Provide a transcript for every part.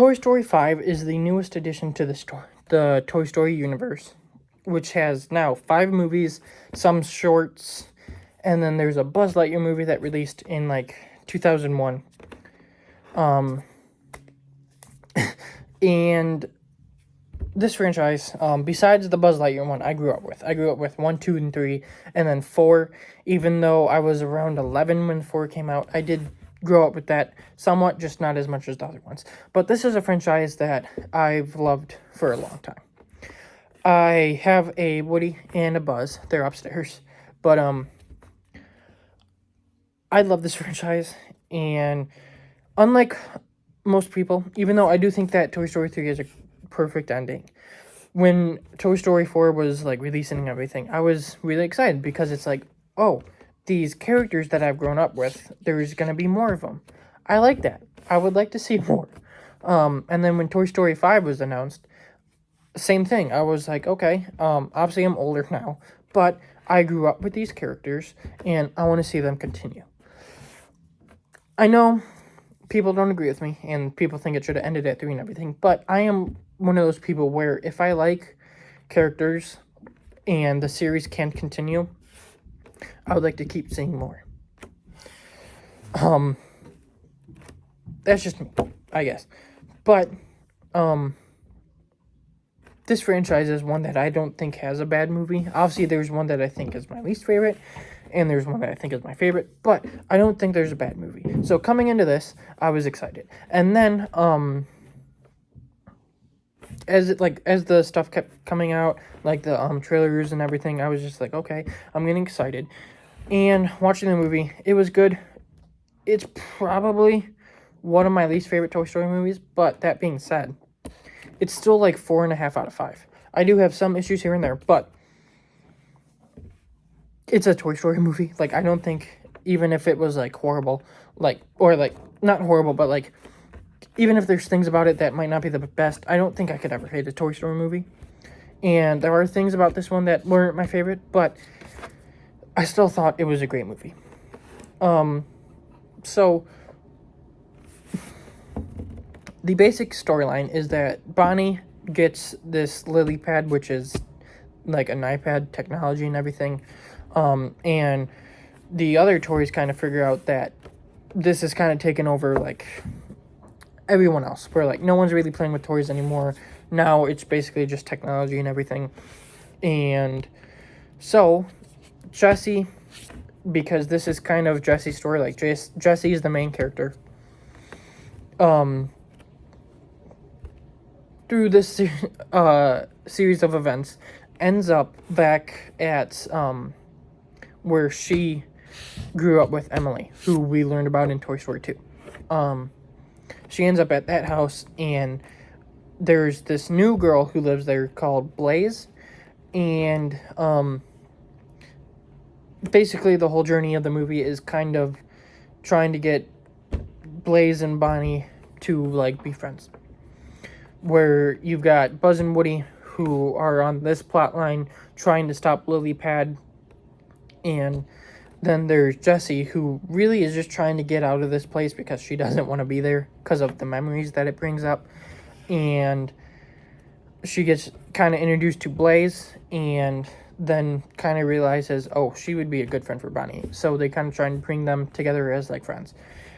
Toy Story 5 is the newest addition to the Toy Story universe, which has now 5 movies, some shorts, and then there's a Buzz Lightyear movie that released in, like, 2001. And this franchise, besides the Buzz Lightyear one, I grew up with 1, 2, and 3, and then 4. Even though I was around 11 when 4 came out, I did grow up with that somewhat, just not as much as the other ones. But this is a franchise that I've loved for a long time. I have a Woody and a Buzz. They're upstairs. But, I love this franchise, and unlike most people, even though I do think that Toy Story 3 is a perfect ending, when Toy Story 4 was, like, releasing and everything, I was really excited, because it's like, oh, these characters that I've grown up with, there's going to be more of them. I like that. I would like to see more. And then when Toy Story 5 was announced, same thing. I was like, okay, obviously I'm older now, but I grew up with these characters, and I want to see them continue. I know people don't agree with me, and people think it should have ended at 3 and everything, but I am one of those people where if I like characters and the series can continue, I would like to keep seeing more. That's just me, I guess. But, this franchise is one that I don't think has a bad movie. Obviously, there's one that I think is my least favorite, and there's one that I think is my favorite, but I don't think there's a bad movie. So coming into this, I was excited. And then, as the stuff kept coming out, like the trailers and everything, I was just like, okay, I'm getting excited. And watching the movie, it was good. It's probably one of my least favorite Toy Story movies, but that being said, it's still like 4.5 out of 5. I do have some issues here and there, but it's a Toy Story movie. Like, I don't think, even if it was, like, horrible, like, or, like, not horrible, but, like, even if there's things about it that might not be the best, I don't think I could ever hate a Toy Story movie. And there are things about this one that weren't my favorite, but I still thought it was a great movie. So the basic storyline is that Bonnie gets this lily pad, which is like an iPad technology and everything. And the other toys kind of figure out that this is kind of taken over, like, everyone else. Where, like, no one's really playing with toys anymore. Now it's basically just technology and everything. And so Jessie, because this is kind of Jessie's story, like, Jessie is the main character. Through this series of events, ends up back at where she grew up with Emily, who we learned about in Toy Story 2. She ends up at that house, and there's this new girl who lives there called Blaze, and basically the whole journey of the movie is kind of trying to get Blaze and Bonnie to, like, be friends. Where you've got Buzz and Woody, who are on this plot line trying to stop Lily Pad, and then there's Jessie, who really is just trying to get out of this place because she doesn't want to be there because of the memories that it brings up. And she gets kind of introduced to Blaze, and then kind of realizes, oh, she would be a good friend for Bonnie. So they kind of try and bring them together as, like, friends.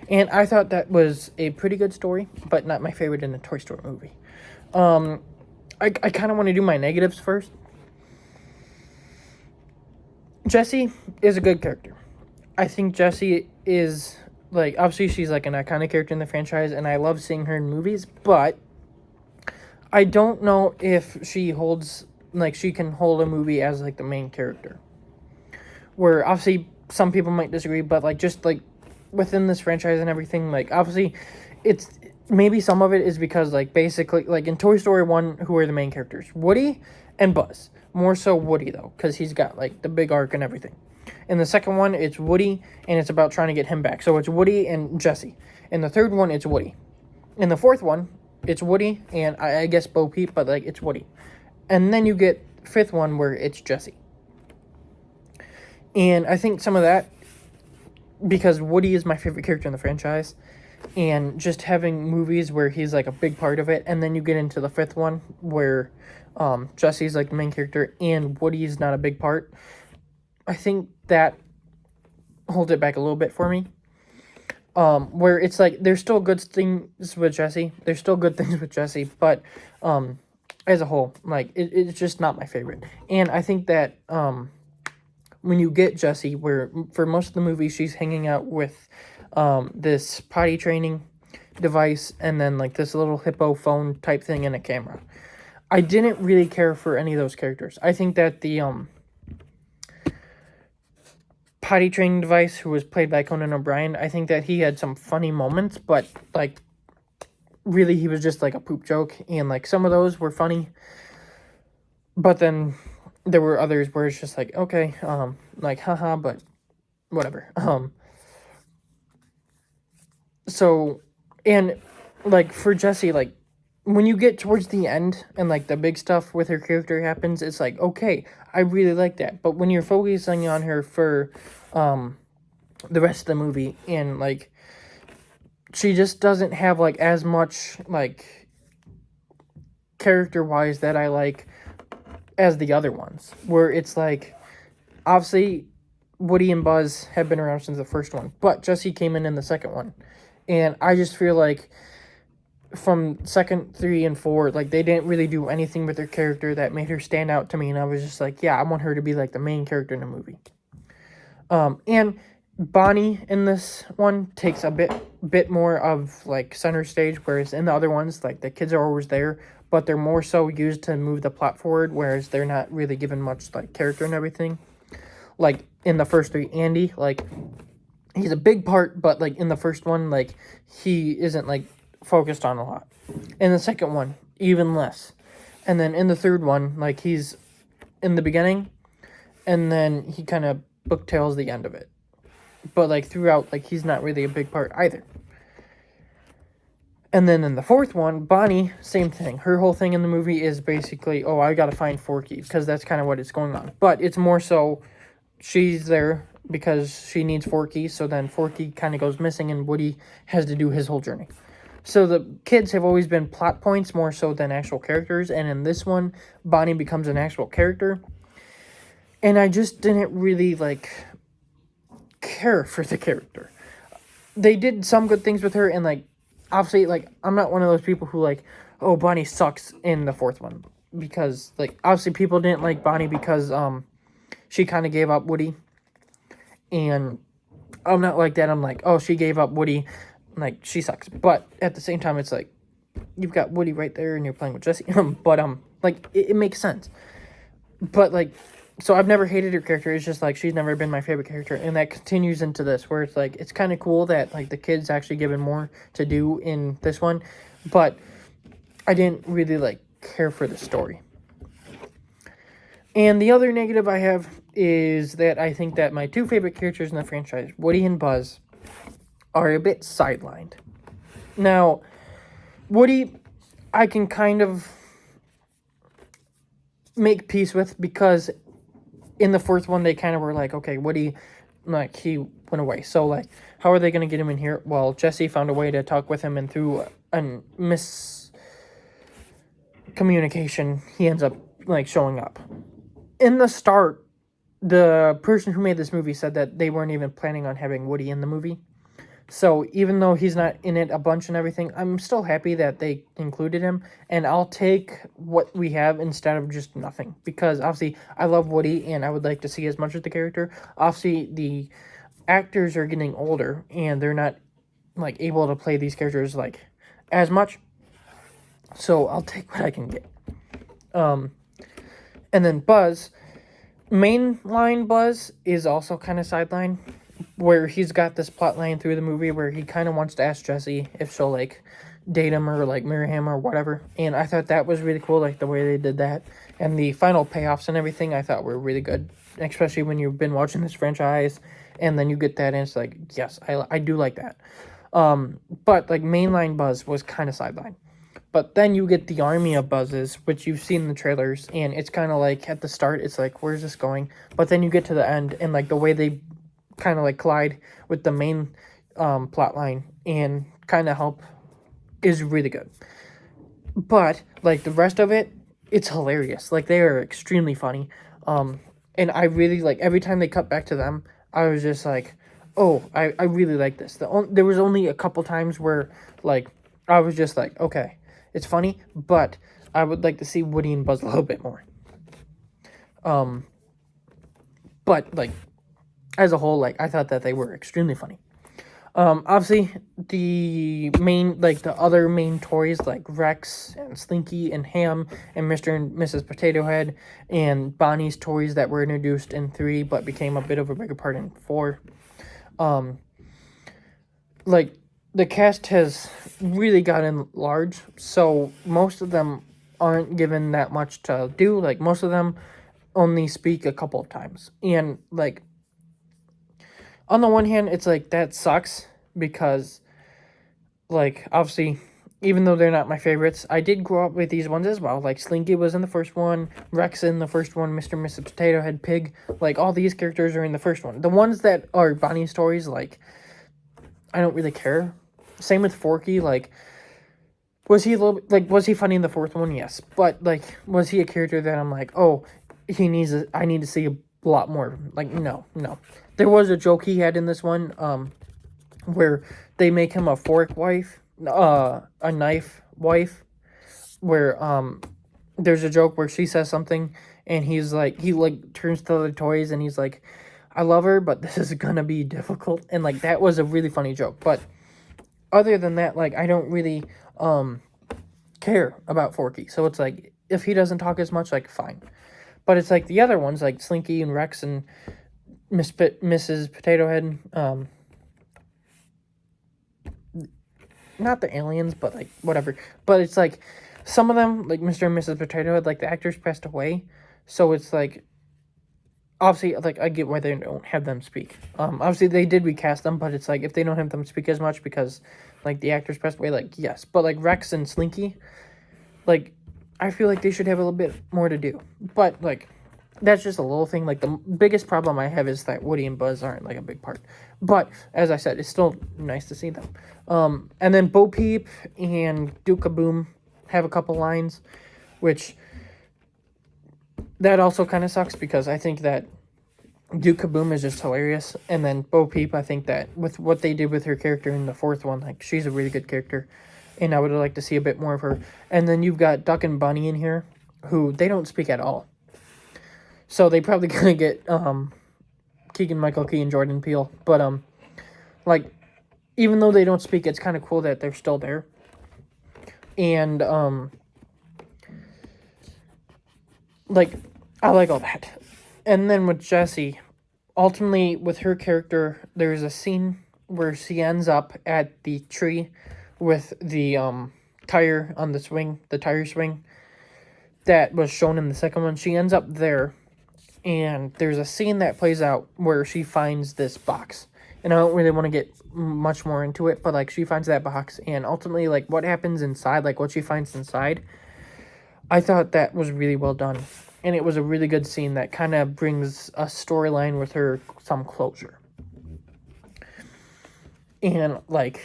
And I thought that was a pretty good story, but not my favorite in the Toy Story movie. I kind of want to do my negatives first. Jessie is a good character. I think Jessie is, like, obviously she's, like, an iconic character in the franchise, and I love seeing her in movies, but I don't know if she holds, like, she can hold a movie as, like, the main character. Where, obviously, some people might disagree, but, like, just, like, within this franchise and everything, like, obviously, it's, maybe some of it is because, like, basically, like, in Toy Story 1, who are the main characters? Woody and Buzz. More so Woody, though, because he's got, like, the big arc and everything. In the second one, it's Woody, and it's about trying to get him back. So it's Woody and Jessie. In the third one, it's Woody. In the fourth one, it's Woody, and I guess Bo Peep, but, like, it's Woody. And then you get fifth one where it's Jessie. And I think some of that, because Woody is my favorite character in the franchise, and just having movies where he's like a big part of it, and then you get into the fifth one where Jesse's like the main character and Woody's not a big part. I think that holds it back a little bit for me. Where it's like there's still good things with Jessie. There's still good things with Jessie, but as a whole, like it's just not my favorite. And I think that when you get Jessie, where for most of the movie she's hanging out with this potty training device and then like this little hippo phone type thing and a camera. I didn't really care for any of those characters. I think that the potty training device, who was played by Conan O'Brien, I think that he had some funny moments, but like really he was just like a poop joke, and like some of those were funny, but then there were others where it's just like, okay, like haha, but whatever. So, and like for Jessie, like when you get towards the end and like the big stuff with her character happens, it's like, okay, I really like that. But when you're focusing on her for the rest of the movie, and like she just doesn't have like as much like character wise that I like as the other ones, where it's like obviously Woody and Buzz have been around since the first one, but Jessie came in the second one, and I just feel like from second, 3, and 4, like they didn't really do anything with her character that made her stand out to me, and I was just like, yeah, I want her to be like the main character in the movie. And Bonnie in this one takes a bit more of like center stage, whereas in the other ones, like the kids are always there, but they're more so used to move the plot forward, whereas they're not really given much like character and everything. Like in the first 3, Andy, like he's a big part, but like in the first one, like he isn't like focused on a lot. In the second one, even less. And then in the third one, like he's in the beginning, and then he kind of booktails the end of it. But like throughout, like he's not really a big part either. And then in the fourth one, Bonnie, same thing. Her whole thing in the movie is basically, oh, I gotta find Forky, because that's kind of what it's going on. But it's more so she's there because she needs Forky, so then Forky kind of goes missing and Woody has to do his whole journey. So the kids have always been plot points more so than actual characters, and in this one, Bonnie becomes an actual character. And I just didn't really, like, care for the character. They did some good things with her, and, like, obviously, like, I'm not one of those people who, like, oh, Bonnie sucks in the fourth one. Because, like, obviously people didn't like Bonnie because, she kind of gave up Woody. And I'm not like that. I'm like, oh, she gave up Woody. Like, she sucks. But at the same time, it's like, you've got Woody right there and you're playing with Jessie. But, like, it makes sense. But, like, so I've never hated her character. It's just, like, she's never been my favorite character. And that continues into this, where it's, like, it's kind of cool that, like, the kid's actually given more to do in this one. But I didn't really, like, care for the story. And the other negative I have is that I think that my 2 favorite characters in the franchise, Woody and Buzz, are a bit sidelined. Now, Woody, I can kind of make peace with, because in the fourth one, they kind of were like, okay, Woody, like, he went away. So, like, how are they going to get him in here? Well, Jessie found a way to talk with him, and through a miscommunication, he ends up, like, showing up. In the start, the person who made this movie said that they weren't even planning on having Woody in the movie. So even though he's not in it a bunch and everything, I'm still happy that they included him. And I'll take what we have instead of just nothing. Because obviously, I love Woody and I would like to see as much of the character. Obviously, the actors are getting older and they're not like able to play these characters like as much. So I'll take what I can get. And then Buzz, mainline Buzz is also kind of sidelined, where he's got this plot line through the movie where he kind of wants to ask Jessie if she'll, like, date him or, like, marry him or whatever. And I thought that was really cool, like, the way they did that. And the final payoffs and everything I thought were really good, especially when you've been watching this franchise and then you get that and it's like, yes, I do like that. But, like, mainline Buzz was kind of sidelined. But then you get the army of Buzzes, which you've seen in the trailers, and it's kind of like, at the start, it's like, where's this going? But then you get to the end, and, like, the way they kind of, like, collide with the main plot line and kind of help is really good. But like the rest of it, it's hilarious. Like they are extremely funny. And I really like every time they cut back to them, I was just like, oh, I really like this. There was only a couple times where like I was just like, okay, it's funny, but I would like to see Woody and Buzz a little bit more. But like as a whole, like I thought that they were extremely funny. Obviously, the other main toys like Rex and Slinky and Ham and Mr. and Mrs. Potato Head and Bonnie's toys that were introduced in 3 but became a bit of a bigger part in 4. Like, the cast has really gotten large, so most of them aren't given that much to do. Like, most of them only speak a couple of times. And, like, on the one hand, it's like, that sucks because, like, obviously, even though they're not my favorites, I did grow up with these ones as well. Like, Slinky was in the first one, Rex in the first one, Mr. and Mrs. Potato Head, Pig. Like, all these characters are in the first one. The ones that are Bonnie stories, like, I don't really care. Same with Forky, like, was he was he funny in the 4th one? Yes. But, like, was he a character that I'm like, oh, I need to see a lot more. Like, no. There was a joke he had in this one, where they make him a fork wife, a knife wife, where, there's a joke where she says something, and he turns to the toys, and he's like, I love her, but this is gonna be difficult, and, like, that was a really funny joke, but other than that, like, I don't really, care about Forky, so it's like, if he doesn't talk as much, like, fine, but it's like the other ones, like Slinky and Rex and Mrs. Potato Head, not the aliens, but, like, whatever, but it's like, some of them, like Mr. and Mrs. Potato Head, like, the actors passed away, so it's like, obviously, like, I get why they don't have them speak. Obviously, they did recast them, but it's like, if they don't have them speak as much because, like, the actors passed away, like, yes. But, like, Rex and Slinky, like, I feel like they should have a little bit more to do. But, like, that's just a little thing. Like, the biggest problem I have is that Woody and Buzz aren't, like, a big part. But, as I said, it's still nice to see them. And then Bo Peep and Duke Kaboom have a couple lines, which... that also kind of sucks because I think that Duke Kaboom is just hilarious. And then Bo Peep, I think that with what they did with her character in the 4th one, like, she's a really good character. And I would like to see a bit more of her. And then you've got Duck and Bunny in here, who they don't speak at all. So they probably gonna get Keegan-Michael Key and Jordan Peele. But, like, even though they don't speak, it's kind of cool that they're still there. And, like, I like all that. And then with Jessie, ultimately, with her character, there's a scene where she ends up at the tree with the tire on the swing, the tire swing, that was shown in the second one. She ends up there, and there's a scene that plays out where she finds this box. And I don't really want to get much more into it, but, like, she finds that box, and ultimately, like, what happens inside, like, what she finds inside, I thought that was really well done. And it was a really good scene that kind of brings a storyline with her some closure. And, like,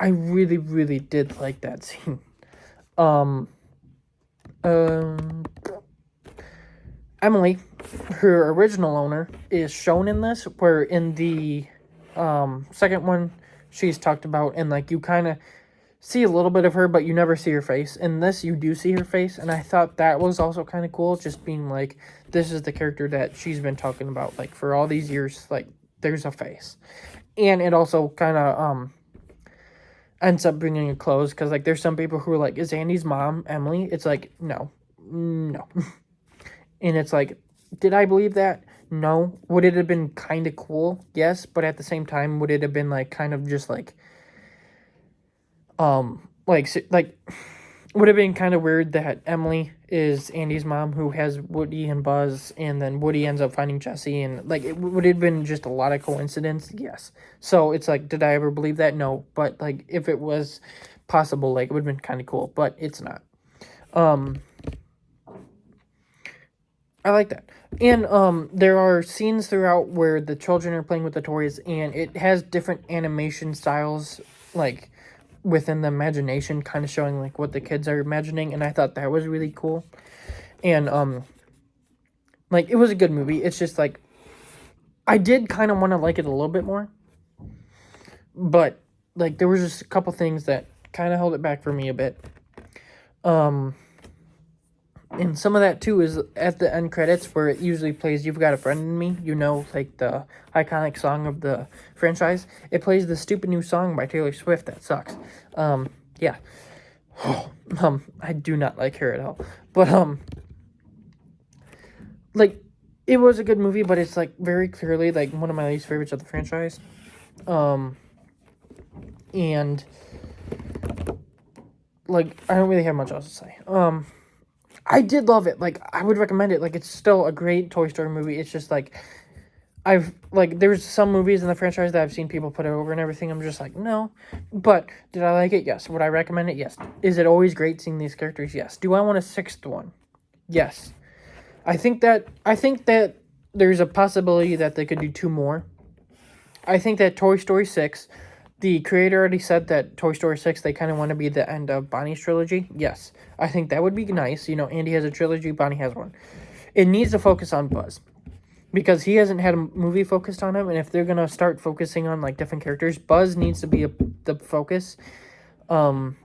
I really, really did like that scene. Emily, her original owner, is shown in this, where in the second one, she's talked about, and, like, you kind of see a little bit of her, but you never see her face. In this, you do see her face, and I thought that was also kind of cool, just being like, this is the character that she's been talking about, like, for all these years, like, there's a face. And it also kind of, ends up bringing a close, because, like, there's some people who are like, is Andy's mom Emily? It's like, no. And it's like, did I believe that? No. Would it have been kind of cool? Yes, but at the same time, would it have been, like, kind of just, like, would have been kind of weird that Emily is Andy's mom who has Woody and Buzz, and then Woody ends up finding Jessie, and, like, it would have been just a lot of coincidence? Yes. So it's like, did I ever believe that? No. But, like, if it was possible, like, it would have been kind of cool, but it's not. I like that. And there are scenes throughout where the children are playing with the toys, and it has different animation styles like within the imagination, kind of showing like what the kids are imagining, and I thought that was really cool. And like it was a good movie. It's just like I did kind of want to like it a little bit more, but like there was just a couple things that kind of held it back for me a bit. And some of that too is at the end credits where it usually plays "You've Got a Friend in Me," like the iconic song of the franchise. It plays the stupid new song by Taylor Swift that sucks. Yeah. I do not like her at all. But like it was a good movie, but it's like very clearly like one of my least favorites of the franchise. And like I don't really have much else to say. I did love it. Like I would recommend it. Like it's still a great Toy Story movie. It's just like there's some movies in the franchise that I've seen people put it over and everything. I'm just like, no. But did I like it? Yes. Would I recommend it? Yes. Is it always great seeing these characters? Yes. Do I want a sixth one? Yes. I think that there's a possibility that they could do 2 more. I think that Toy Story 6, the creator already said that Toy Story 6, they kind of want to be the end of Bonnie's trilogy. Yes. I think that would be nice. Andy has a trilogy, Bonnie has one. It needs to focus on Buzz, because he hasn't had a movie focused on him, and if they're going to start focusing on, like, different characters, Buzz needs to be the focus, and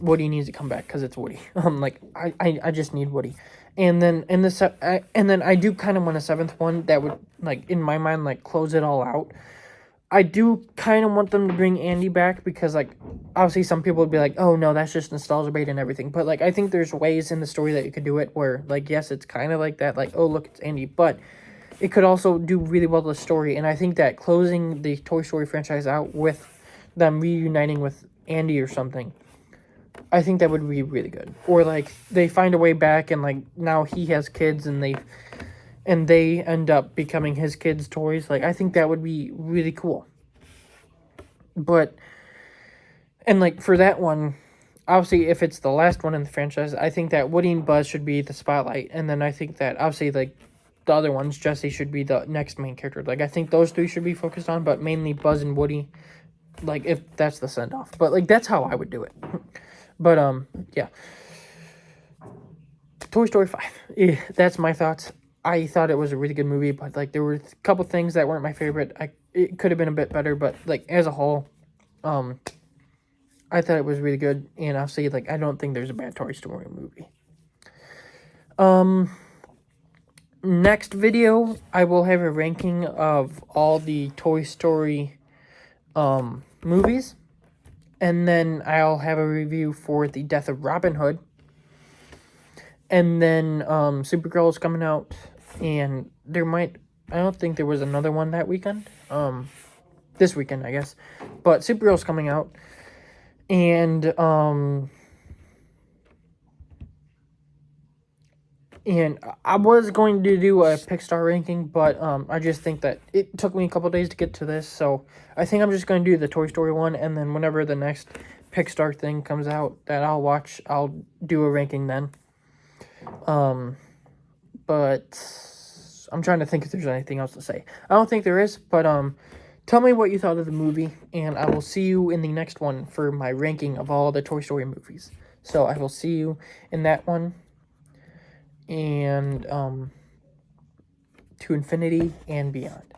Woody needs to come back, because it's Woody. I just need Woody. And then I do kind of want a 7th one that would, like, in my mind, like, close it all out. I do kind of want them to bring Andy back, because, like, obviously some people would be like, oh, no, that's just nostalgia bait and everything. But, like, I think there's ways in the story that you could do it where, like, yes, it's kind of like that. Like, oh, look, it's Andy. But it could also do really well to the story. And I think that closing the Toy Story franchise out with them reuniting with Andy or something, I think that would be really good. Or, like, they find a way back and, like, now he has kids and they end up becoming his kids' toys. Like, I think that would be really cool. But, and, like, for that one, obviously, if it's the last one in the franchise, I think that Woody and Buzz should be the spotlight. And then I think that, obviously, like, the other ones, Jessie should be the next main character. Like, I think those 3 should be focused on, but mainly Buzz and Woody, like, if that's the send-off. But, like, that's how I would do it. But, yeah. Toy Story 5. Yeah, that's my thoughts. I thought it was a really good movie, but, like, there were a couple things that weren't my favorite. It could have been a bit better, but, like, as a whole, I thought it was really good. And obviously, like, I don't think there's a bad Toy Story movie. Next video, I will have a ranking of all the Toy Story, movies. And then I'll have a review for The Death of Robin Hood. And then, Supergirl is coming out. And I don't think there was another one that weekend. This weekend, I guess. But Supergirl's coming out. And I was going to do a Pixar ranking, but, I just think that it took me a couple days to get to this. So, I think I'm just going to do the Toy Story one. And then whenever the next Pixar thing comes out that I'll watch, I'll do a ranking then. But I'm trying to think if there's anything else to say. I don't think there is, but tell me what you thought of the movie, and I will see you in the next one for my ranking of all the Toy Story movies. So I will see you in that one, and to infinity and beyond.